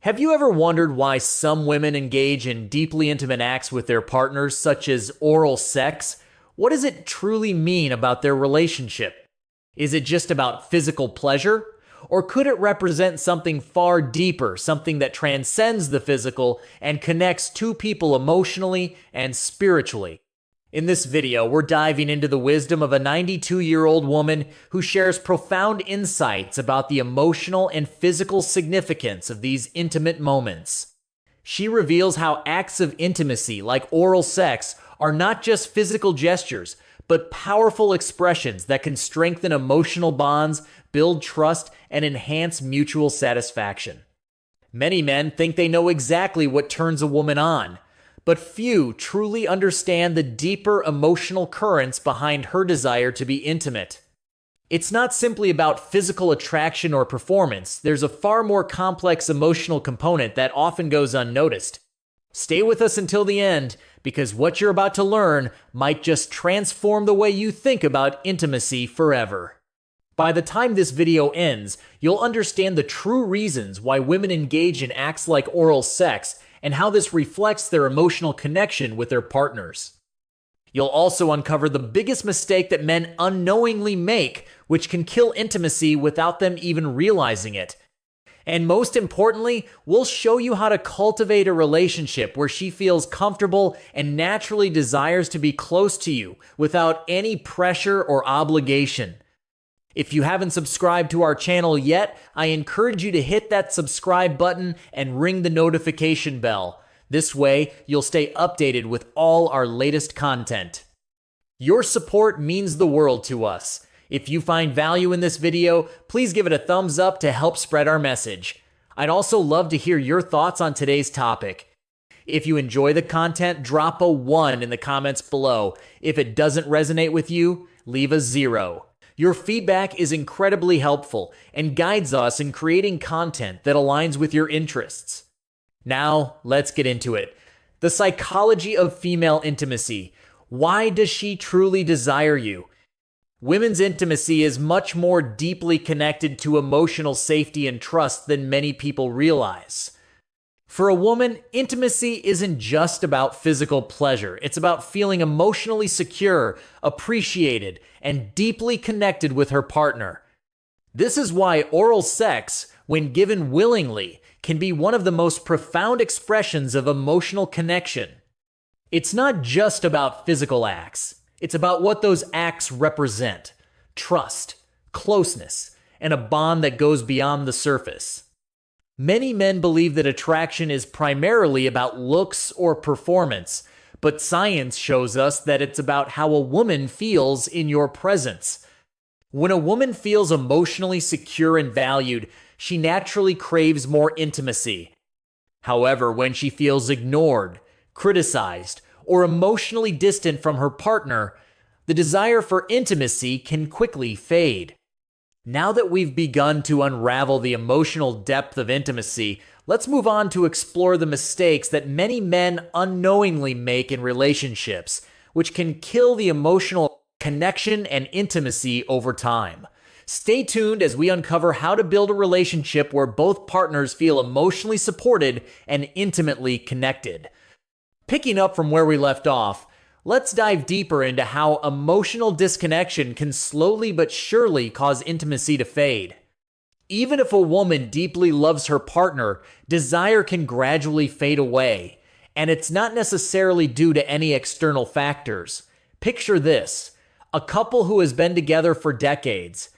Have you ever wondered why some women engage in deeply intimate acts with their partners, such as oral sex? What does it truly mean about their relationship? Is it just about physical pleasure? Or could it represent something far deeper, something that transcends the physical and connects two people emotionally and spiritually? In this video, we're diving into the wisdom of a 92-year-old woman who shares profound insights about the emotional and physical significance of these intimate moments. She reveals how acts of intimacy, like oral sex, are not just physical gestures, but powerful expressions that can strengthen emotional bonds, build trust, and enhance mutual satisfaction. Many men think they know exactly what turns a woman on, but few truly understand the deeper emotional currents behind her desire to be intimate. It's not simply about physical attraction or performance. There's a far more complex emotional component that often goes unnoticed. Stay with us until the end, because what you're about to learn might just transform the way you think about intimacy forever. By the time this video ends, you'll understand the true reasons why women engage in acts like oral sex and how this reflects their emotional connection with their partners. You'll also uncover the biggest mistake that men unknowingly make, which can kill intimacy without them even realizing it. And most importantly, we'll show you how to cultivate a relationship where she feels comfortable and naturally desires to be close to you without any pressure or obligation. If you haven't subscribed to our channel yet, I encourage you to hit that subscribe button and ring the notification bell. This way, you'll stay updated with all our latest content. Your support means the world to us. If you find value in this video, please give it a thumbs up to help spread our message. I'd also love to hear your thoughts on today's topic. If you enjoy the content, drop a 1 in the comments below. If it doesn't resonate with you, leave a 0. Your feedback is incredibly helpful and guides us in creating content that aligns with your interests. Now, let's get into it. The psychology of female intimacy. Why does she truly desire you? Women's intimacy is much more deeply connected to emotional safety and trust than many people realize. For a woman, intimacy isn't just about physical pleasure. It's about feeling emotionally secure, appreciated, and deeply connected with her partner. This is why oral sex, when given willingly, can be one of the most profound expressions of emotional connection. It's not just about physical acts. It's about what those acts represent: trust, closeness, and a bond that goes beyond the surface. Many men believe that attraction is primarily about looks or performance, but science shows us that it's about how a woman feels in your presence. When a woman feels emotionally secure and valued, she naturally craves more intimacy. However, when she feels ignored, criticized, or emotionally distant from her partner, the desire for intimacy can quickly fade. Now that we've begun to unravel the emotional depth of intimacy, let's move on to explore the mistakes that many men unknowingly make in relationships, which can kill the emotional connection and intimacy over time. Stay tuned as we uncover how to build a relationship where both partners feel emotionally supported and intimately connected. Picking up from where we left off, let's dive deeper into how emotional disconnection can slowly but surely cause intimacy to fade. Even if a woman deeply loves her partner, desire can gradually fade away, and it's not necessarily due to any external factors. Picture this: a couple who has been together for decades.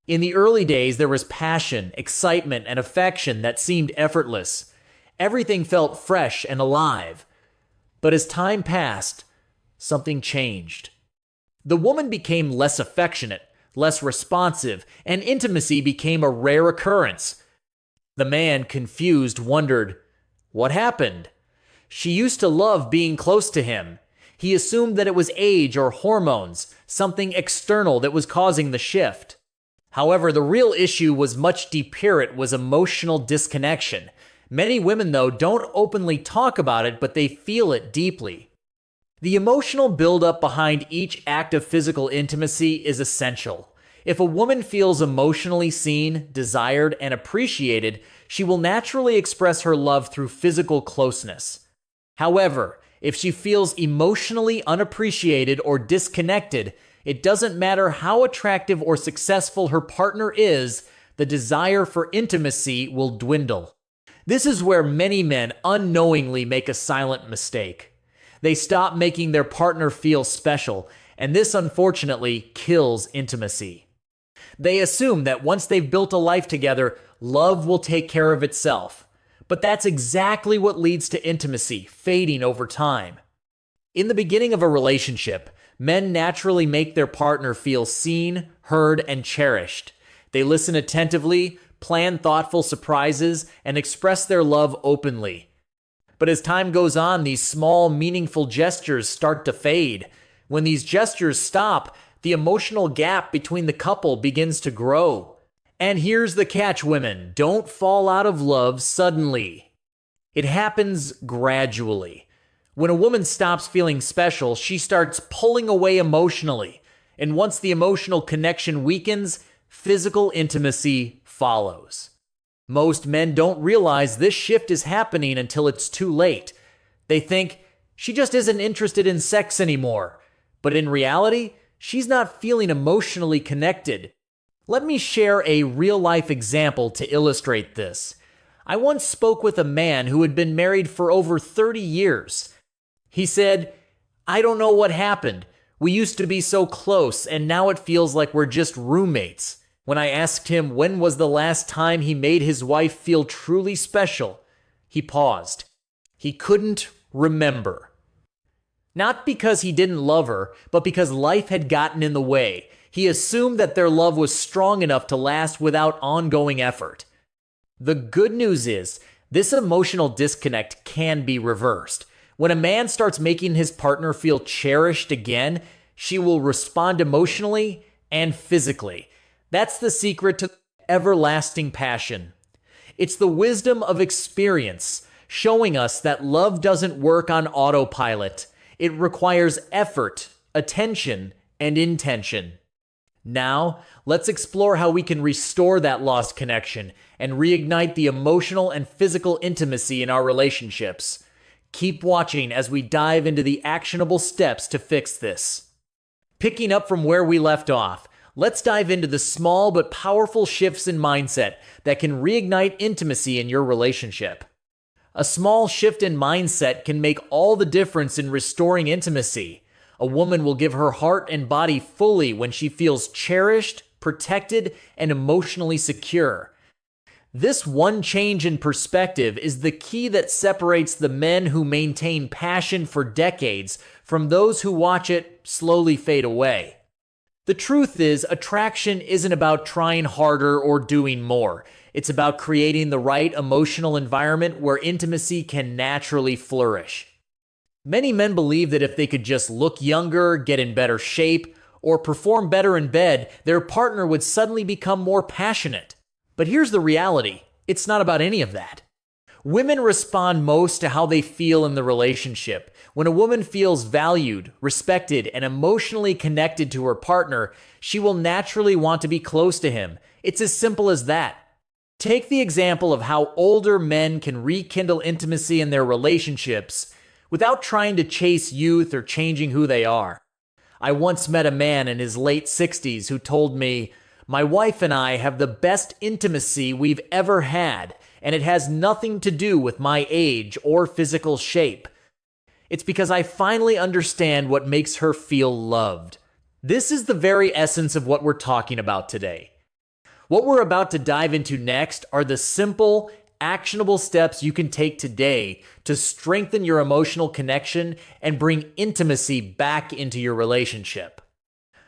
In the early days, there was passion, excitement, and affection that seemed effortless. Everything felt fresh and alive. But as time passed, something changed. The woman became less affectionate, less responsive, and intimacy became a rare occurrence. The man, confused, wondered, what happened? She used to love being close to him. He assumed that it was age or hormones, something external that was causing the shift. However, the real issue was much deeper. It was emotional disconnection. Many women, though, don't openly talk about it, but they feel it deeply. The emotional buildup behind each act of physical intimacy is essential. If a woman feels emotionally seen, desired, and appreciated, she will naturally express her love through physical closeness. However, if she feels emotionally unappreciated or disconnected, it doesn't matter how attractive or successful her partner is, the desire for intimacy will dwindle. This is where many men unknowingly make a silent mistake. They stop making their partner feel special, and this unfortunately kills intimacy. They assume that once they've built a life together, love will take care of itself. But that's exactly what leads to intimacy fading over time. In the beginning of a relationship, men naturally make their partner feel seen, heard, and cherished. They listen attentively, plan thoughtful surprises, and express their love openly. But as time goes on, these small, meaningful gestures start to fade. When these gestures stop, the emotional gap between the couple begins to grow. And here's the catch, women. Don't fall out of love suddenly. It happens gradually. When a woman stops feeling special, she starts pulling away emotionally. And once the emotional connection weakens, physical intimacy follows. Most men don't realize this shift is happening until it's too late. They think, she just isn't interested in sex anymore. But in reality, she's not feeling emotionally connected. Let me share a real-life example to illustrate this. I once spoke with a man who had been married for over 30 years. He said, "I don't know what happened. We used to be so close, and now it feels like we're just roommates." When I asked him when was the last time he made his wife feel truly special, he paused. He couldn't remember. Not because he didn't love her, but because life had gotten in the way. He assumed that their love was strong enough to last without ongoing effort. The good news is, this emotional disconnect can be reversed. When a man starts making his partner feel cherished again, she will respond emotionally and physically. That's the secret to everlasting passion. It's the wisdom of experience, showing us that love doesn't work on autopilot. It requires effort, attention, and intention. Now, let's explore how we can restore that lost connection and reignite the emotional and physical intimacy in our relationships. Keep watching as we dive into the actionable steps to fix this. Picking up from where we left off, let's dive into the small but powerful shifts in mindset that can reignite intimacy in your relationship. A small shift in mindset can make all the difference in restoring intimacy. A woman will give her heart and body fully when she feels cherished, protected, and emotionally secure. This one change in perspective is the key that separates the men who maintain passion for decades from those who watch it slowly fade away. The truth is, attraction isn't about trying harder or doing more. It's about creating the right emotional environment where intimacy can naturally flourish. Many men believe that if they could just look younger, get in better shape, or perform better in bed, their partner would suddenly become more passionate. But here's the reality. It's not about any of that. Women respond most to how they feel in the relationship. When a woman feels valued, respected, and emotionally connected to her partner, she will naturally want to be close to him. It's as simple as that. Take the example of how older men can rekindle intimacy in their relationships without trying to chase youth or changing who they are. I once met a man in his late 60s who told me, "My wife and I have the best intimacy we've ever had, and it has nothing to do with my age or physical shape. It's because I finally understand what makes her feel loved." This is the very essence of what we're talking about today. What we're about to dive into next are the simple, actionable steps you can take today to strengthen your emotional connection and bring intimacy back into your relationship.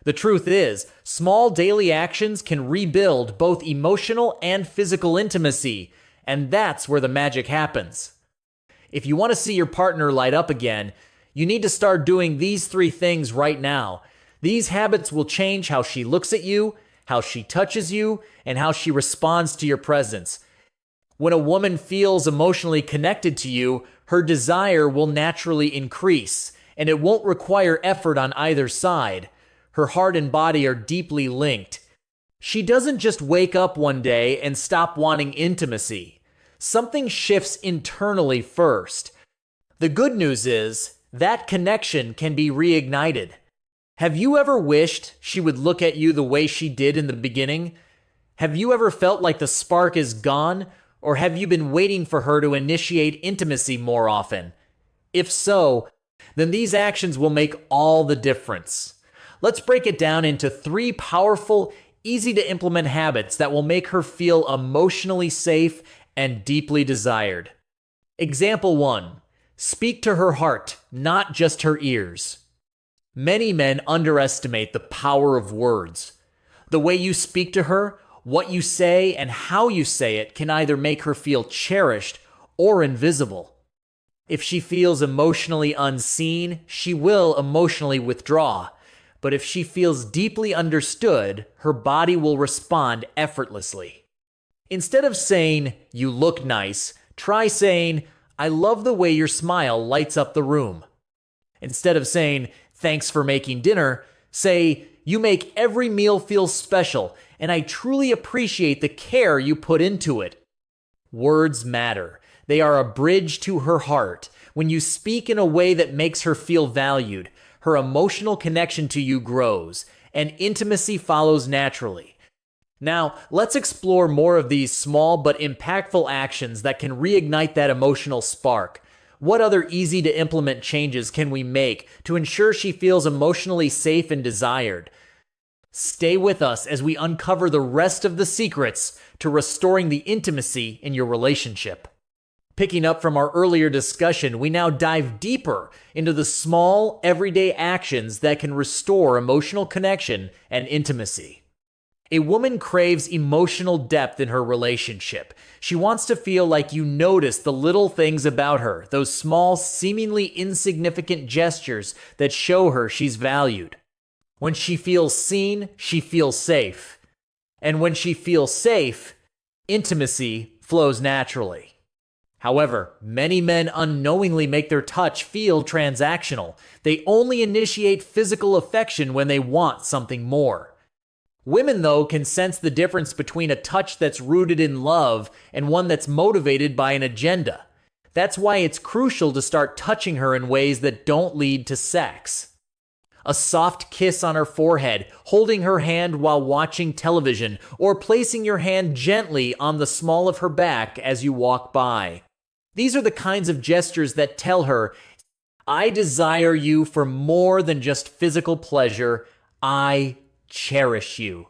The truth is, small daily actions can rebuild both emotional and physical intimacy, and that's where the magic happens. If you want to see your partner light up again, you need to start doing these 3 things right now. These habits will change how she looks at you, how she touches you, and how she responds to your presence. When a woman feels emotionally connected to you, her desire will naturally increase, and it won't require effort on either side. Her heart and body are deeply linked. She doesn't just wake up one day and stop wanting intimacy. Something shifts internally first. The good news is that connection can be reignited. Have you ever wished she would look at you the way she did in the beginning? Have you ever felt like the spark is gone, or have you been waiting for her to initiate intimacy more often? If so, then these actions will make all the difference. Let's break it down into 3 powerful, easy to implement habits that will make her feel emotionally safe and deeply desired. Example 1. Speak to her heart, not just her ears. Many men underestimate the power of words. The way you speak to her, what you say, and how you say it can either make her feel cherished or invisible. If she feels emotionally unseen, she will emotionally withdraw. But if she feels deeply understood, her body will respond effortlessly. Instead of saying, "You look nice," try saying, "I love the way your smile lights up the room." Instead of saying, "Thanks for making dinner," say, "You make every meal feel special, and I truly appreciate the care you put into it." Words matter. They are a bridge to her heart. When you speak in a way that makes her feel valued, her emotional connection to you grows, and intimacy follows naturally. Now, let's explore more of these small but impactful actions that can reignite that emotional spark. What other easy to implement changes can we make to ensure she feels emotionally safe and desired? Stay with us as we uncover the rest of the secrets to restoring the intimacy in your relationship. Picking up from our earlier discussion, we now dive deeper into the small, everyday actions that can restore emotional connection and intimacy. A woman craves emotional depth in her relationship. She wants to feel like you notice the little things about her, those small, seemingly insignificant gestures that show her she's valued. When she feels seen, she feels safe. And when she feels safe, intimacy flows naturally. However, many men unknowingly make their touch feel transactional. They only initiate physical affection when they want something more. Women, though, can sense the difference between a touch that's rooted in love and one that's motivated by an agenda. That's why it's crucial to start touching her in ways that don't lead to sex. A soft kiss on her forehead, holding her hand while watching television, or placing your hand gently on the small of her back as you walk by. These are the kinds of gestures that tell her, "I desire you for more than just physical pleasure. I cherish you."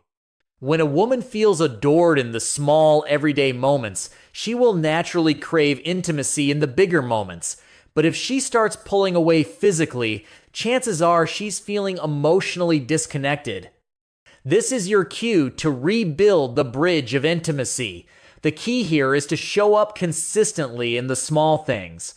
When a woman feels adored in the small, everyday moments, she will naturally crave intimacy in the bigger moments. But if she starts pulling away physically, chances are she's feeling emotionally disconnected. This is your cue to rebuild the bridge of intimacy. The key here is to show up consistently in the small things.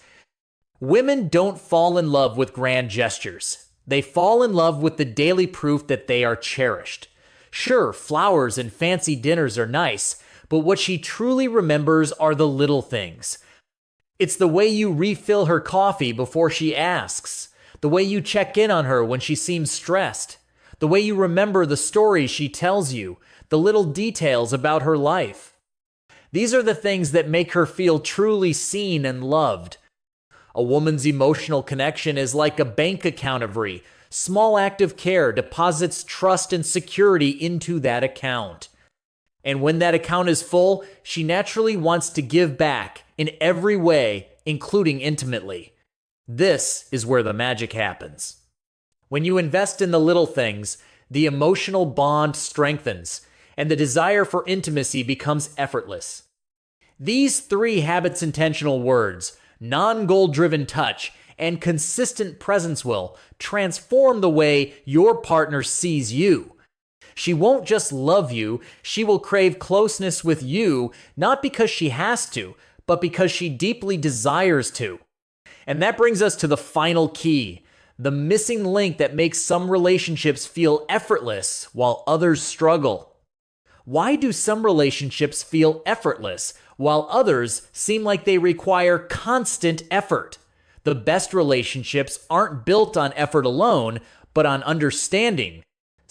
Women don't fall in love with grand gestures. They fall in love with the daily proof that they are cherished. Sure, flowers and fancy dinners are nice, but what she truly remembers are the little things. It's the way you refill her coffee before she asks, the way you check in on her when she seems stressed, the way you remember the stories she tells you, the little details about her life. These are the things that make her feel truly seen and loved. A woman's emotional connection is like a bank account every small act of care deposits trust and security into that account. And when that account is full, she naturally wants to give back in every way, including intimately. This is where the magic happens. When you invest in the little things, the emotional bond strengthens, and the desire for intimacy becomes effortless. These 3 habits intentional words, non-goal-driven touch, and consistent presence will transform the way your partner sees you. She won't just love you, she will crave closeness with you, not because she has to, but because she deeply desires to. And that brings us to the final key, the missing link that makes some relationships feel effortless while others struggle. Why do some relationships feel effortless while others seem like they require constant effort? The best relationships aren't built on effort alone, but on understanding,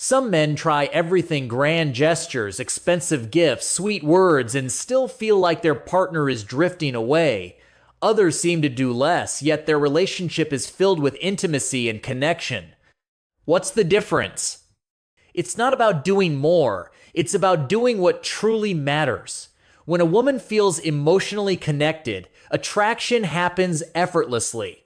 Some men try everything: grand gestures, expensive gifts, sweet words, and still feel like their partner is drifting away. Others seem to do less, yet their relationship is filled with intimacy and connection. What's the difference? It's not about doing more, it's about doing what truly matters. When a woman feels emotionally connected, attraction happens effortlessly.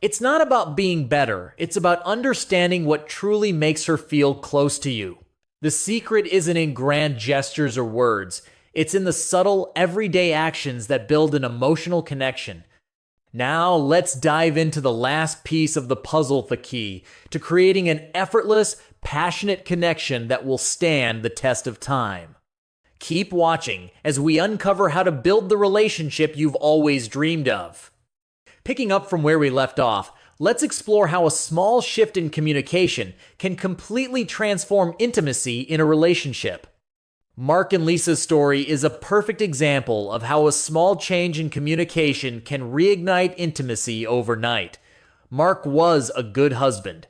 It's not about being better, it's about understanding what truly makes her feel close to you. The secret isn't in grand gestures or words, it's in the subtle, everyday actions that build an emotional connection. Now, let's dive into the last piece of the puzzle, the key to creating an effortless, passionate connection that will stand the test of time. Keep watching as we uncover how to build the relationship you've always dreamed of. Picking up from where we left off, let's explore how a small shift in communication can completely transform intimacy in a relationship. Mark and Lisa's story is a perfect example of how a small change in communication can reignite intimacy overnight. Mark was a good husband.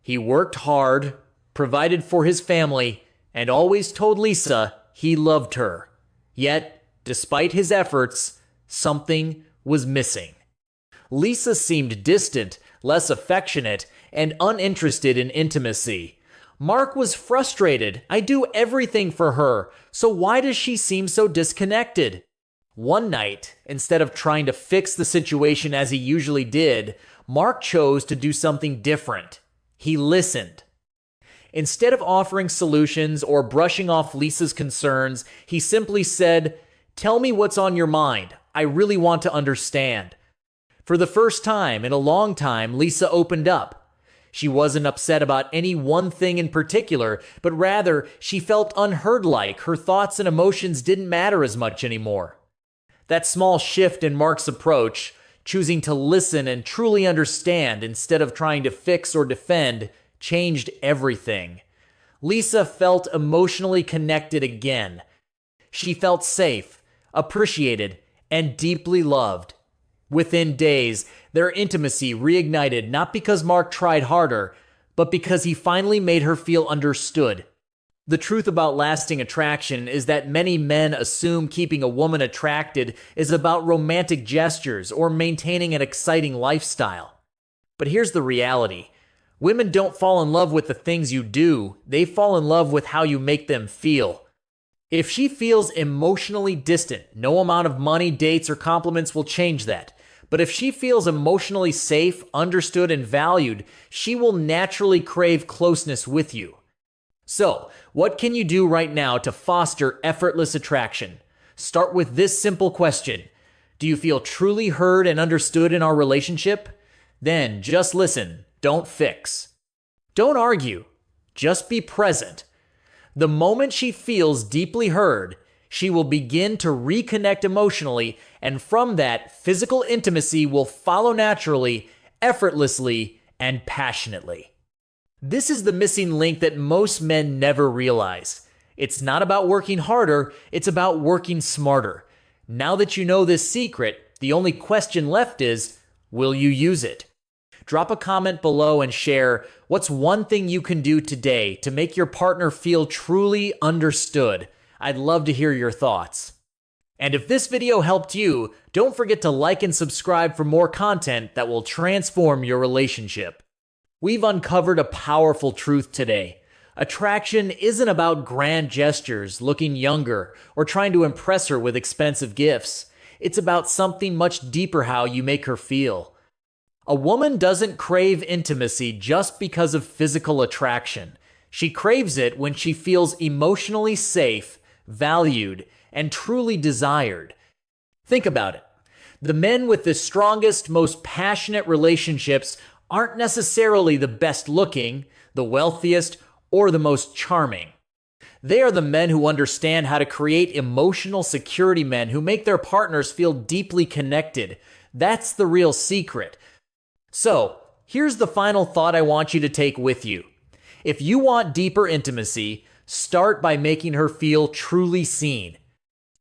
He worked hard, provided for his family, and always told Lisa he loved her. Yet, despite his efforts, something was missing. Lisa seemed distant, less affectionate, and uninterested in intimacy. Mark was frustrated. I do everything for her, so why does she seem so disconnected? One night, instead of trying to fix the situation as he usually did, Mark chose to do something different. He listened. Instead of offering solutions or brushing off Lisa's concerns, he simply said, "Tell me what's on your mind. I really want to understand." For the first time in a long time, Lisa opened up. She wasn't upset about any one thing in particular, but rather she felt unheard, like her thoughts and emotions didn't matter as much anymore. That small shift in Mark's approach, choosing to listen and truly understand instead of trying to fix or defend, changed everything. Lisa felt emotionally connected again. She felt safe, appreciated, and deeply loved. Within days, their intimacy reignited not because Mark tried harder, but because he finally made her feel understood. The truth about lasting attraction is that many men assume keeping a woman attracted is about romantic gestures or maintaining an exciting lifestyle. But here's the reality. Women don't fall in love with the things you do, they fall in love with how you make them feel. If she feels emotionally distant, no amount of money, dates, or compliments will change that. But if she feels emotionally safe, understood, and valued, she will naturally crave closeness with you. So, what can you do right now to foster effortless attraction? Start with this simple question. Do you feel truly heard and understood in our relationship? Then just listen, don't fix. Don't argue, just be present. The moment she feels deeply heard, she will begin to reconnect emotionally, and from that, physical intimacy will follow naturally, effortlessly, and passionately. This is the missing link that most men never realize. It's not about working harder, it's about working smarter. Now that you know this secret, the only question left is, will you use it? Drop a comment below and share what's one thing you can do today to make your partner feel truly understood. I'd love to hear your thoughts. And if this video helped you, don't forget to like and subscribe for more content that will transform your relationship. We've uncovered a powerful truth today. Attraction isn't about grand gestures, looking younger, or trying to impress her with expensive gifts. It's about something much deeper: how you make her feel. A woman doesn't crave intimacy just because of physical attraction. She craves it when she feels emotionally safe, valued, and truly desired. Think about it. The men with the strongest, most passionate relationships aren't necessarily the best looking, the wealthiest, or the most charming. They are the men who understand how to create emotional security, men who make their partners feel deeply connected. That's the real secret. So, here's the final thought I want you to take with you. If you want deeper intimacy, start by making her feel truly seen.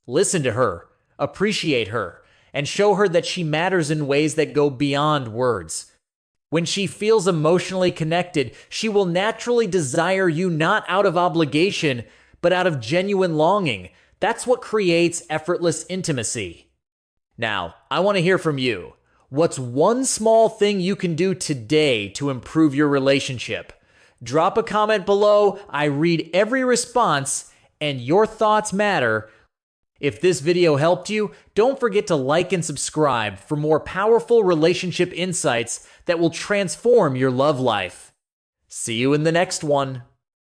Listen to her, appreciate her, and show her that she matters in ways that go beyond words. When she feels emotionally connected, she will naturally desire you not out of obligation, but out of genuine longing. That's what creates effortless intimacy. Now, I want to hear from you. What's one small thing you can do today to improve your relationship? Drop a comment below. I read every response, and your thoughts matter. If this video helped you, don't forget to like and subscribe for more powerful relationship insights that will transform your love life. See you in the next one.